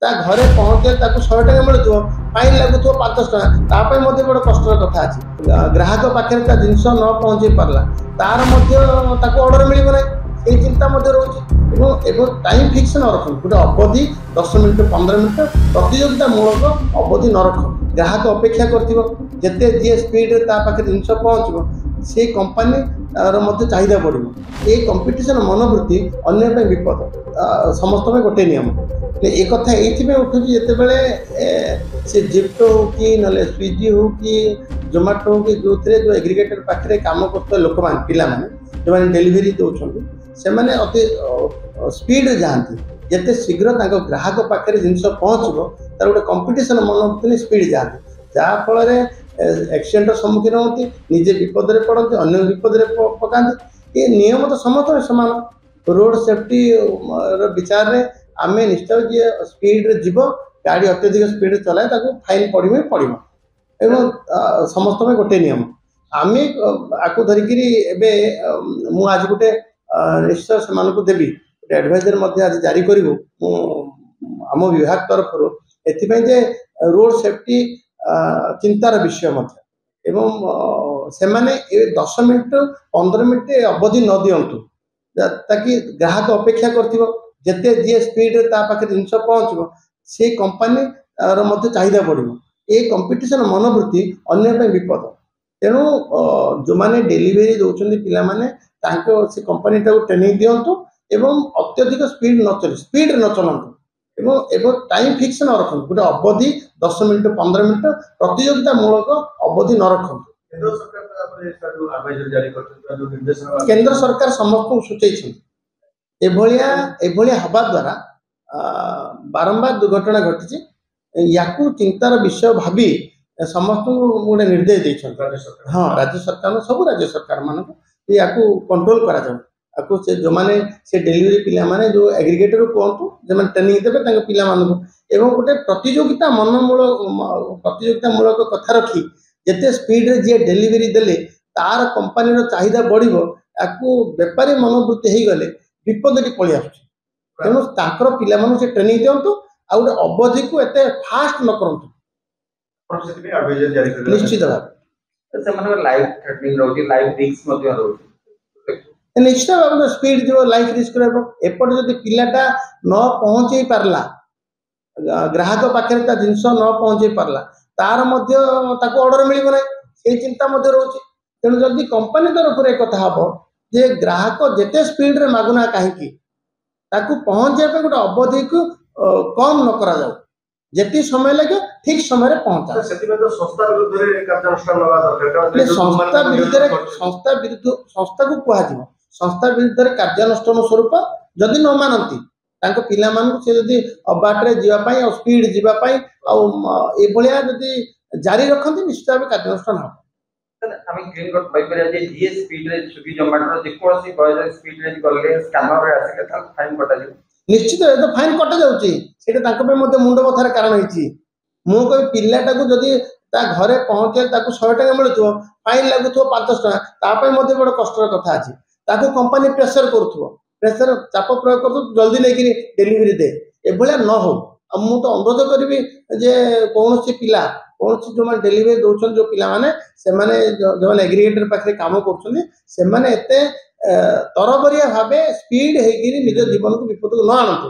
ତା ଘରେ ପହଞ୍ଚେ ତାକୁ 100 ଟଙ୍କା ମିଳୁଥିବ, ଫାଇନ୍ ଲାଗୁଥିବ 500 ଟଙ୍କା, ତା ପାଇଁ ମଧ୍ୟ ବଡ଼ କଷ୍ଟର କଥା ଅଛି। ଗ୍ରାହକ ପାଖରେ ତା ଜିନିଷ ନ ପହଞ୍ଚେଇ ପାରିଲା, ତାର ମଧ୍ୟ ତାକୁ ଅର୍ଡର ମିଳିବ ନାହିଁ, ସେଇ ଚିନ୍ତା ମଧ୍ୟ ରହୁଛି। ଏବଂ ଟାଇମ୍ ଫିକ୍ସ ନ ରଖନ୍ତୁ, ଗୋଟେ ଅବଧି 10 ମିନିଟ୍ 15 ମିନିଟ୍ ପ୍ରତିଯୋଗିତାମୂଳକ ଅବଧି ନ ରଖ। ଗ୍ରାହକ ଅପେକ୍ଷା କରିଥିବ, ଯେତେ ଯିଏ ସ୍ପିଡରେ ତା ପାଖରେ ଜିନିଷ ପହଞ୍ଚିବ ସେଇ କମ୍ପାନୀର ମଧ୍ୟ ଚାହିଦା ବଢ଼ିବ। ଏଇ କମ୍ପିଟିସନ ମନୋବୃତ୍ତି ଅନ୍ୟ ପାଇଁ ବିପଦ, ସମସ୍ତ ପାଇଁ ଗୋଟିଏ ନିୟମ। ଏ କଥା ଏଇଥିପାଇଁ ଉଠୁଛି, ଯେତେବେଳେ ସେ ଜିପ୍ଟୋ ହଉ କି ନହେଲେ ସ୍ୱିଗି ହଉ କି ଜୋମାଟୋ ହଉ କି ଯେଉଁଥିରେ ଯେଉଁ ଏଗ୍ରିଗେଟର ପାଖରେ କାମ କରୁଥିବା ଲୋକମାନେ, ପିଲାମାନେ ଯେଉଁମାନେ ଡେଲିଭରି ଦେଉଛନ୍ତି, ସେମାନେ ଅତି ସ୍ପିଡରେ ଯାଆନ୍ତି। ଯେତେ ଶୀଘ୍ର ତାଙ୍କ ଗ୍ରାହକ ପାଖରେ ଜିନିଷ ପହଞ୍ଚିବ, ତାର ଗୋଟେ କମ୍ପିଟିସନ ମନୋବୃତ୍ତି ସ୍ପିଡ ଯାଆନ୍ତି, ଯାହାଫଳରେ ଆକ୍ସିଡେଣ୍ଟର ସମ୍ମୁଖୀନ ହୁଅନ୍ତି, ନିଜେ ବିପଦରେ ପଡ଼ନ୍ତି, ଅନ୍ୟ ବିପଦରେ ପକାନ୍ତି। ଏ ନିୟମ ତ ସମସ୍ତଙ୍କ ସମାନ। ରୋଡ ସେଫ୍ଟି ବିଚାରରେ ଆମେ ନିଶ୍ଚୟ ଯିଏ ସ୍ପିଡରେ ଯିବ, ଗାଡ଼ି ଅତ୍ୟଧିକ ସ୍ପିଡରେ ଚଲାଏ, ତାକୁ ଫାଇନ୍ ପଡ଼ିବ ଏବଂ ସମସ୍ତ ପାଇଁ ଗୋଟିଏ ନିୟମ। ଆମେ ଆକୁ ଧରିକିରି ଏବେ ମୁଁ ଆଜି ଗୋଟେ ନିଶ୍ଚୟ ସେମାନଙ୍କୁ ଦେବି, ଗୋଟେ ଆଡଭାଇଜର ମଧ୍ୟ ଆଜି ଜାରି କରିବୁ ମୁଁ ଆମ ବିଭାଗ ତରଫରୁ, ଏଥିପାଇଁ ଯେ ରୋଡ ସେଫ୍ଟି ଚିନ୍ତାର ବିଷୟ ମଧ୍ୟ। ଏବଂ ସେମାନେ ଏ 10 ମିନିଟ୍ 15 ମିନିଟ୍ ଅବଧି ନ ଦିଅନ୍ତୁ, ତାକି ଗ୍ରାହକ ଅପେକ୍ଷା କରିଥିବ, ଯେତେ ଯିଏ ସ୍ପିଡରେ ତା ପାଖରେ ଜିନିଷ ପହଞ୍ଚିବ ସେଇ କମ୍ପାନୀର ମଧ୍ୟ ଚାହିଦା ବଢ଼ିବ। ଏ କମ୍ପିଟିସନ ମନୋବୃତ୍ତି ଅନ୍ୟ ପାଇଁ ବିପଦ। ତେଣୁ ଯେଉଁମାନେ ଡେଲିଭରି ଦେଉଛନ୍ତି ପିଲାମାନେ, ତାଙ୍କ ସେ କମ୍ପାନୀଟାକୁ ଟ୍ରେନିଂ ଦିଅନ୍ତୁ ଏବଂ ଅତ୍ୟଧିକ ସ୍ପିଡରେ ନ ଚଲାନ୍ତୁ ଏବଂ ଟାଇମ୍ ଫିକ୍ସ ନ ରଖନ୍ତୁ, ଗୋଟେ ଅବଧି 10 ମିନିଟ୍ 15 ମିନିଟ୍ ପ୍ରତିଯୋଗିତାମୂଳକ ଅବଧି ନ ରଖନ୍ତୁ। କେନ୍ଦ୍ର ସରକାର ସମସ୍ତଙ୍କୁ ସୂଚେଇଛନ୍ତି, ଏଭଳିଆ ହେବା ଦ୍ୱାରା ବାରମ୍ବାର ଦୁର୍ଘଟଣା ଘଟିଛି। ୟାକୁ ଚିନ୍ତାର ବିଷୟ ଭାବି ସମସ୍ତଙ୍କୁ ଗୋଟେ ନିର୍ଦ୍ଦେଶ ଦେଇଛନ୍ତି। ହଁ, ରାଜ୍ୟ ସରକାର, ସବୁ ରାଜ୍ୟ ସରକାର ମାନଙ୍କୁ ୟାକୁ କଣ୍ଟ୍ରୋଲ କରାଯାଉ। ଆକୁ ସେ ଯେଉଁମାନେ ସେ ଡେଲିଭରି ପିଲାମାନେ, ଯେଉଁ ଏଗ୍ରିଗେଟର କୁହନ୍ତୁ, ସେମାନେ ଟ୍ରେନିଂ ଦେବେ ତାଙ୍କ ପିଲାମାନଙ୍କୁ, ଏବଂ ଗୋଟେ ପ୍ରତିଯୋଗିତାମୂଳକ କଥା ରଖି ଯେତେ ସ୍ପିଡରେ ଯିଏ ଡେଲିଭରି ଦେଲେ ତାର କମ୍ପାନୀର ଚାହିଦା ବଢ଼ିବ। ୟାକୁ ବେପାରୀ ମନୋବୃତ୍ତି ହେଇଗଲେ ବିପଦଟି ପଳେଇ ଆସୁଛି। ତେଣୁ ତାଙ୍କର ପିଲାମାନଙ୍କୁ ସେ ଟ୍ରେନିଂ ଦିଅନ୍ତୁ, ଆଉ ଗୋଟେ ଅବଧିକୁ ଏତେ ଫାଷ୍ଟ ନ କରନ୍ତୁ। ନିଶ୍ଚିତ ଭାବେ ନିଶ୍ଚିତ ଭାବେ ସ୍ପିଡ ଯିବ, ଲାଇଫ ରିସ୍କ ରହିବ। ଏପଟେ ଯଦି ପିଲାଟା ନ ପହଞ୍ଚେଇ ପାରିଲା, ଗ୍ରାହକ ପାଖରେ ତା ଜିନିଷ ନ ପହଞ୍ଚେଇ ପାରିଲା, ତାର ମଧ୍ୟ ତାକୁ ଅର୍ଡର ମିଳିବ ନାହିଁ, ସେଇ ଚିନ୍ତା ମଧ୍ୟ ରହୁଛି। ତେଣୁ ଯଦି କମ୍ପାନୀ ତରଫରୁ ଏକଥା ହବ ଯେ ଗ୍ରାହକ ଯେତେ ସ୍ପିଡରେ ମାଗୁନା କାହିଁକି, ତାକୁ ପହଞ୍ଚେଇବା ପାଇଁ ଗୋଟେ ଅବଧିକୁ କମ ନ କରାଯାଉ, ଯେତିକି ସମୟ ଲାଗେ ଠିକ ସମୟରେ ପହଞ୍ଚା। ସଂସ୍ଥାକୁ କୁହାଯିବ, ସଂସ୍ଥା ବିରୁଦ୍ଧରେ କାର୍ଯ୍ୟାନୁଷ୍ଠାନ ସ୍ୱରୂପ ଯଦି ନ ମାନନ୍ତି ତାଙ୍କ ପିଲାମାନଙ୍କୁ, ସେ ଯଦି ଅବାଟରେ ଯିବା ପାଇଁ ଆଉ ସ୍ପିଡ ଯିବା ପାଇଁ ଆଉ ଏଭଳିଆ ଯଦି ଜାରି ରଖନ୍ତି, ନିଶ୍ଚିତ ଭାବେ କାର୍ଯ୍ୟାନୁଷ୍ଠାନ ହେବ। ଆମେ କ୍ଲିନ୍ କଟ୍ କହିପାରିବା ଯେ ଯିଏ ସ୍ପିଡରେ ସ୍ୱିଗି ଜୋମାଟୋର ଯେକୌଣସି ବୟସରେ ସ୍ପିଡରେ ଗଲେ ସ୍କାନରରେ ଆସିଲେ ତାଙ୍କୁ ଫାଇନ୍ କଟାଯିବ। ନିଶ୍ଚିତ ଏ ତ ଫାଇନ୍ କଟାଯାଉଛି, ସେଇଟା ତାଙ୍କ ପାଇଁ ମଧ୍ୟ ମୁଣ୍ଡ ବଥାର କାରଣ ହେଇଛି। ମୁଁ କହିବି ପିଲାଟାକୁ ଯଦି ତା ଘରେ ପହଞ୍ଚେ ତାକୁ 100 ଟଙ୍କା ମିଳୁଥିବ, ଫାଇନ୍ ଲାଗୁଥିବ 500 ଟଙ୍କା, ତା ପାଇଁ ମଧ୍ୟ ବଡ଼ କଷ୍ଟର କଥା ଅଛି। ତାକୁ କମ୍ପାନୀ ପ୍ରେସର କରୁଥିବ, ପ୍ରେସର ଚାପ ପ୍ରୟୋଗ କରୁଥିବ, ଜଲ୍ଦି ନେଇକିରି ଡେଲିଭରି ଦେ, ଏଭଳିଆ ନ ହଉ। ଆଉ ମୁଁ ତ ଅନୁରୋଧ କରିବି ଯେ କୌଣସି ପିଲା, କୌଣସି ଯେଉଁମାନେ ଡେଲିଭରି ଦେଉଛନ୍ତି, ଯେଉଁ ପିଲାମାନେ, ସେମାନେ ଯେଉଁମାନେ ଏଗ୍ରିଗେଟର ପାଖରେ କାମ କରୁଛନ୍ତି, ସେମାନେ ଏତେ ତରବରିଆ ଭାବେ ସ୍ପିଡ ହେଇକିରି ନିଜ ଜୀବନକୁ ବିପଦକୁ ନ ଆଣନ୍ତୁ।